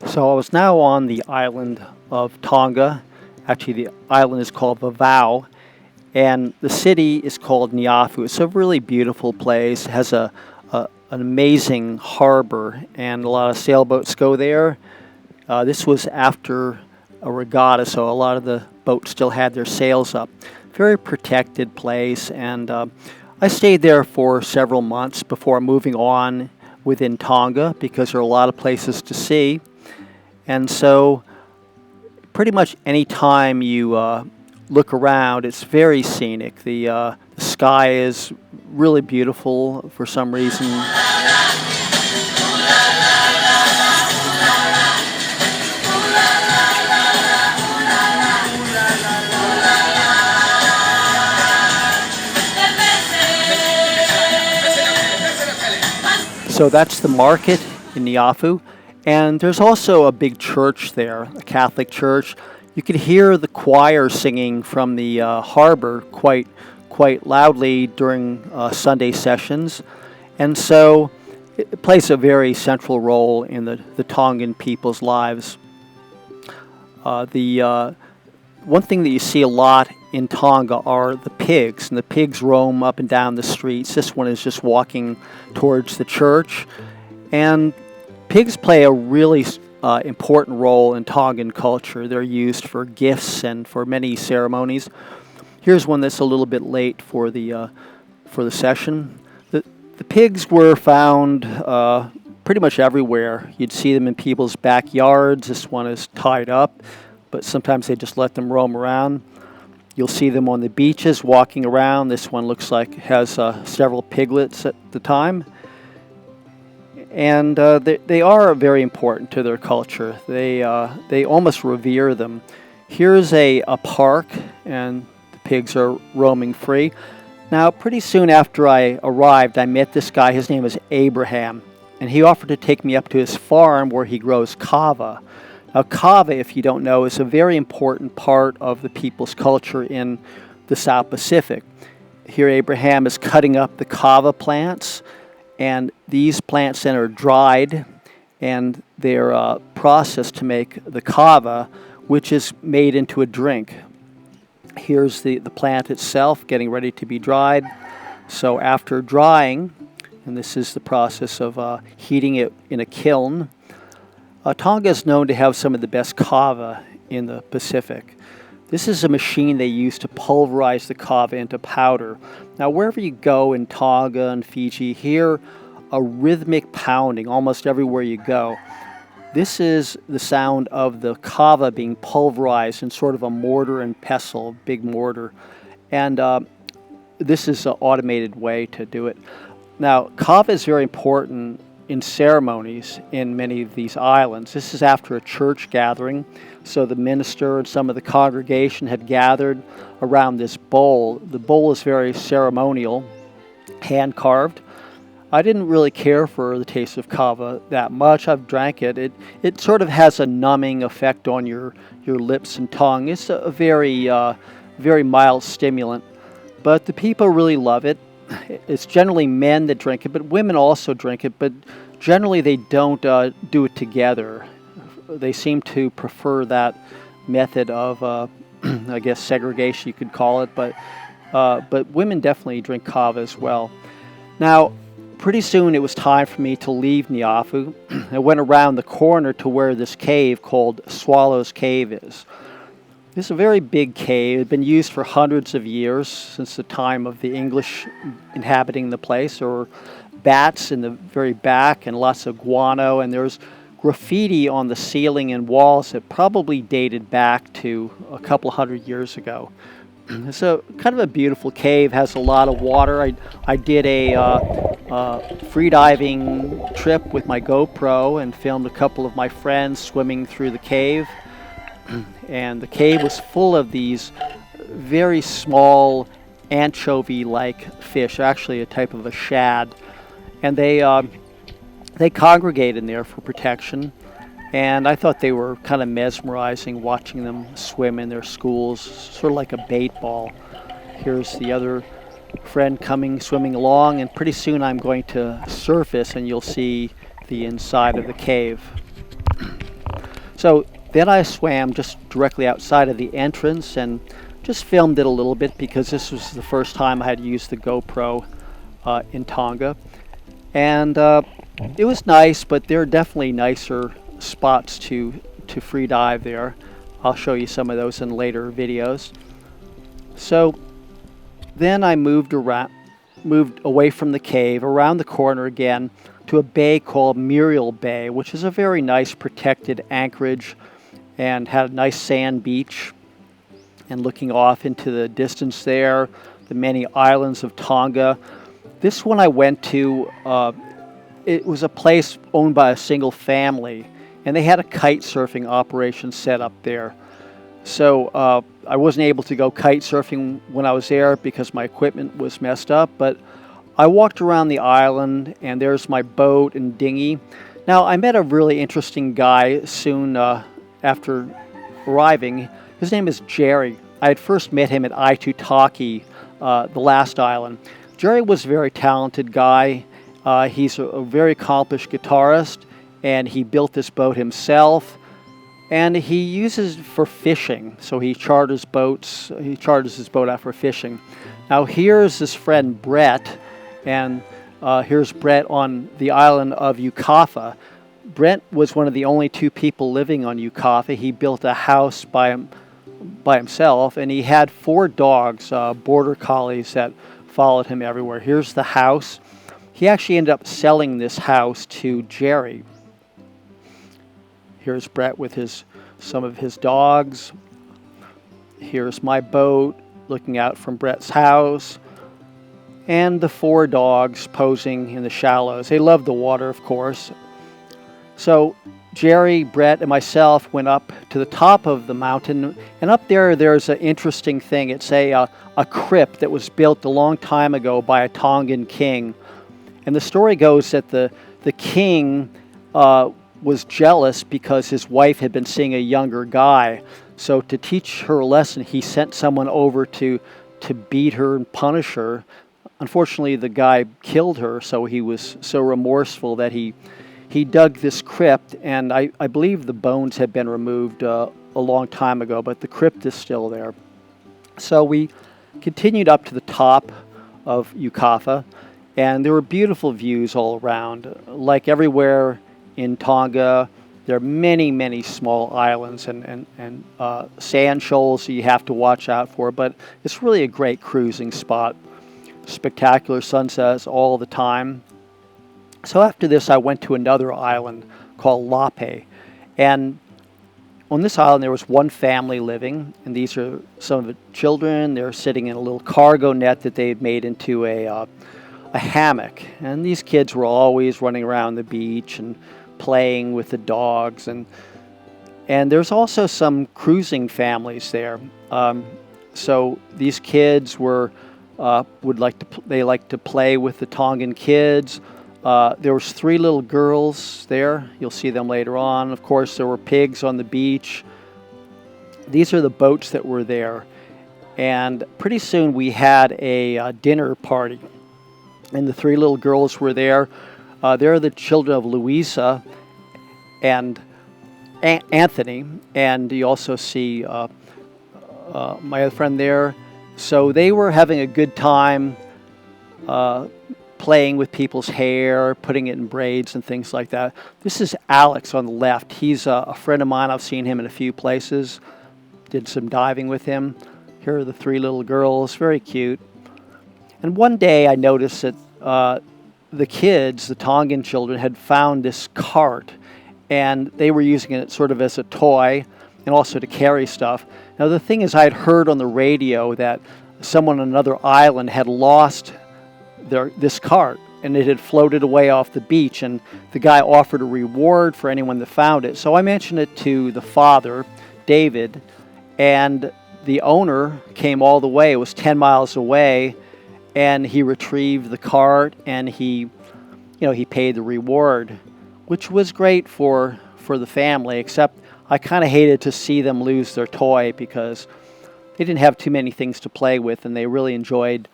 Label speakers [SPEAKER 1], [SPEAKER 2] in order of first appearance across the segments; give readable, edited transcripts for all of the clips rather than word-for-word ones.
[SPEAKER 1] So I was now on the island of Tonga. Actually, the island is called Vava'u, and the city is called Niafu. It's a really beautiful place. It has an amazing harbor, and a lot of sailboats go there. This was after a regatta, so a lot of the boats still had their sails up. Very protected place, and I stayed there for several months before moving on within Tonga because there are a lot of places to see. And so pretty much any time you look around, it's very scenic. The sky is really beautiful for some reason. So that's the market in Niafu. And there's also a big church there, a Catholic church. You could hear the choir singing from the harbor quite loudly during Sunday sessions. And so it plays a very central role in the Tongan people's lives. The one thing that you see a lot in Tonga are the pigs, and the pigs roam up and down the streets. This one is just walking towards the church. And pigs play a really important role in Tongan culture. They're used for gifts and for many ceremonies. Here's one that's a little bit late for the session. The pigs were found pretty much everywhere. You'd see them in people's backyards. This one is tied up, but sometimes they just let them roam around. You'll see them on the beaches walking around. This one looks like it has several piglets at the time. And they are very important to their culture. They almost revere them. Here's a park, and the pigs are roaming free. Now, pretty soon after I arrived, I met this guy. His name is Abraham, and he offered to take me up to his farm where he grows kava. Now, kava, if you don't know, is a very important part of the people's culture in the South Pacific. Here, Abraham is cutting up the kava plants, and these plants then are dried, and they're processed to make the kava, which is made into a drink. Here's the plant itself getting ready to be dried. So after drying, and this is the process of heating it in a kiln, Tonga is known to have some of the best kava in the Pacific. This is a machine they use to pulverize the kava into powder. Now, wherever you go in Tonga and Fiji, hear a rhythmic pounding almost everywhere you go. This is the sound of the kava being pulverized in sort of a mortar and pestle, big mortar. And this is an automated way to do it. Now, kava is very important in ceremonies in many of these islands. This is after a church gathering. So the minister and some of the congregation had gathered around this bowl. The bowl is very ceremonial, hand-carved. I didn't really care for the taste of kava that much. I've drank it. It sort of has a numbing effect on your lips and tongue. It's a very mild stimulant, but the people really love it. It's generally men that drink it, but women also drink it, but generally they don't do it together. They seem to prefer that method of, I guess, segregation, you could call it, but women definitely drink kava as well. Now, pretty soon it was time for me to leave Niafu. I went around the corner to where this cave called Swallow's Cave is. This is a very big cave. It had been used for hundreds of years, since the time of the English inhabiting the place. There were bats in the very back and lots of guano, and there's graffiti on the ceiling and walls that probably dated back to a couple hundred years ago. It's a kind of a beautiful cave, has a lot of water. I did a free diving trip with my GoPro and filmed a couple of my friends swimming through the cave. And the cave was full of these very small anchovy-like fish, actually a type of a shad. And they congregate in there for protection. And I thought they were kind of mesmerizing, watching them swim in their schools, sort of like a bait ball. Here's the other friend swimming along, and pretty soon I'm going to surface and you'll see the inside of the cave. So then I swam just directly outside of the entrance and just filmed it a little bit because this was the first time I had used the GoPro in Tonga. And it was nice, but there are definitely nicer spots to free dive there. I'll show you some of those in later videos. So then I moved away from the cave, around the corner again, to a bay called Muriel Bay, which is a very nice protected anchorage and had a nice sand beach. And looking off into the distance there, the many islands of Tonga. This one I went to, it was a place owned by a single family, and they had a kite surfing operation set up there. So I wasn't able to go kite surfing when I was there because my equipment was messed up, but I walked around the island, and there's my boat and dinghy. Now, I met a really interesting guy soon after arriving. His name is Jerry. I had first met him at Aitutaki, the last island. Jerry was a very talented guy. He's a very accomplished guitarist, and he built this boat himself. And he uses it for fishing, so he charters boats. He charters his boat out for fishing. Now here's his friend Brett, and here's Brett on the island of Kava. Brett was one of the only two people living on Kava. He built a house by himself, and he had 4 dogs, border collies, that followed him everywhere. Here's the house. He actually ended up selling this house to Jerry. Here's Brett with some of his dogs. Here's my boat looking out from Brett's house. And the 4 dogs posing in the shallows. They love the water, of course. So Jerry, Brett, and myself went up to the top of the mountain. And up there's an interesting thing. It's a crypt that was built a long time ago by a Tongan king. And the story goes that the king was jealous because his wife had been seeing a younger guy. So to teach her a lesson, he sent someone over to beat her and punish her. Unfortunately, the guy killed her, so he was so remorseful that he dug this crypt, and I believe the bones had been removed a long time ago, but the crypt is still there. So we continued up to the top of Kava, and there were beautiful views all around. Like everywhere in Tonga, there are many, many small islands and sand shoals that you have to watch out for, but it's really a great cruising spot. Spectacular sunsets all the time. So after this, I went to another island called Lapay. And on this island, there was one family living, and these are some of the children. They're sitting in a little cargo net that they had made into a hammock. And these kids were always running around the beach and playing with the dogs. And there's also some cruising families there. So these kids they like to play with the Tongan kids. There was 3 little girls there. You'll see them later on. Of course, there were pigs on the beach. These are the boats that were there. And pretty soon we had a dinner party. And the 3 little girls were there. They're the children of Louisa and Anthony. And you also see my other friend there. So they were having a good time playing with people's hair, putting it in braids and things like that. This is Alex on the left. He's a friend of mine. I've seen him in a few places. Did some diving with him. Here are the 3 little girls. Very cute. And one day I noticed that the kids, the Tongan children, had found this cart, and they were using it sort of as a toy and also to carry stuff. Now the thing is, I had heard on the radio that someone on another island had lost this cart, and it had floated away off the beach, and the guy offered a reward for anyone that found it. So I mentioned it to the father, David, and the owner came all the way. It was 10 miles away, and he retrieved the cart, and he paid the reward, which was great for the family, except I kind of hated to see them lose their toy because they didn't have too many things to play with, and they really enjoyed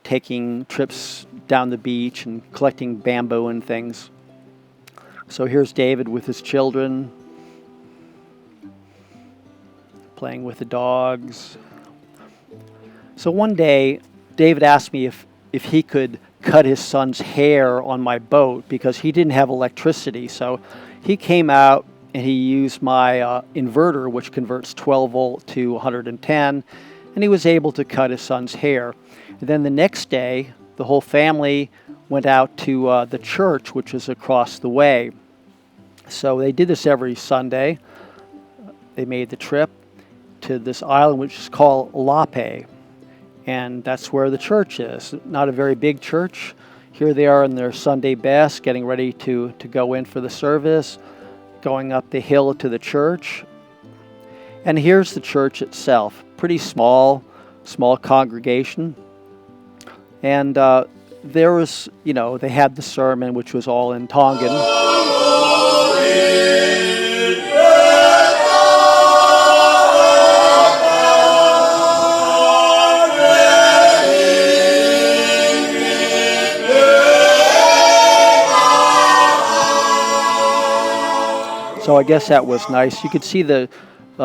[SPEAKER 1] taking trips down the beach and collecting bamboo and things. So here's David with his children. playing with the dogs. So one day, David asked me if he could cut his son's hair on my boat because he didn't have electricity. So he came out and he used my inverter, which converts 12 volt to 110, and he was able to cut his son's hair. And then the next day, the whole family went out to the church, which is across the way. So they did this every Sunday. They made the trip to this island, which is called Lapay. And that's where the church is. Not a very big church. Here they are in their Sunday best, getting ready to go in for the service, going up the hill to the church. And here's the church itself. Pretty small congregation. And there was, they had the sermon, which was all in Tongan. So I guess that was nice. You could see the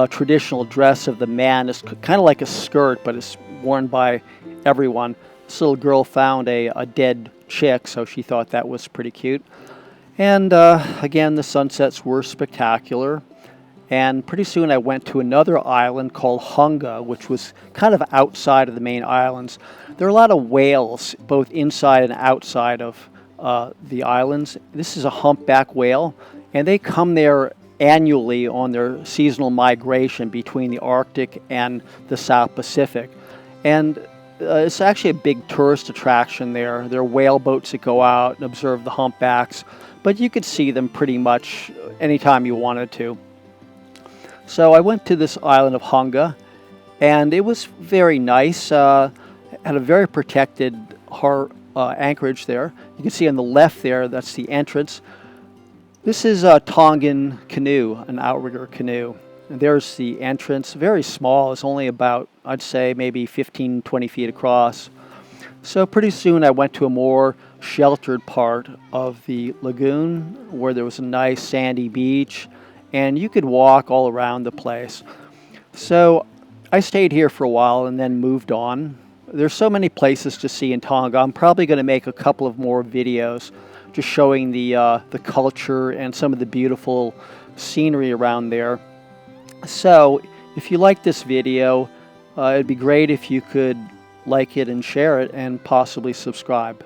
[SPEAKER 1] traditional dress of the man. It's kind of like a skirt, but it's worn by everyone. This little girl found a dead chick, so she thought that was pretty cute. And again, the sunsets were spectacular. And pretty soon I went to another island called Tonga, which was kind of outside of the main islands. There are a lot of whales, both inside and outside of the islands. This is a humpback whale, and they come there annually on their seasonal migration between the Arctic and the South Pacific. And it's actually a big tourist attraction there. There are whale boats that go out and observe the humpbacks, but you could see them pretty much anytime you wanted to. So I went to this island of Tonga, and it was very nice. Had a very protected anchorage there. You can see on the left there, that's the entrance. This is a Tongan canoe, an outrigger canoe. And there's the entrance, very small. It's only about, I'd say, maybe 15, 20 feet across. So pretty soon I went to a more sheltered part of the lagoon where there was a nice sandy beach, and you could walk all around the place. So I stayed here for a while and then moved on. There's so many places to see in Tonga. I'm probably going to make a couple of more videos just showing the culture and some of the beautiful scenery around there. So if you like this video, it'd be great if you could like it and share it and possibly subscribe.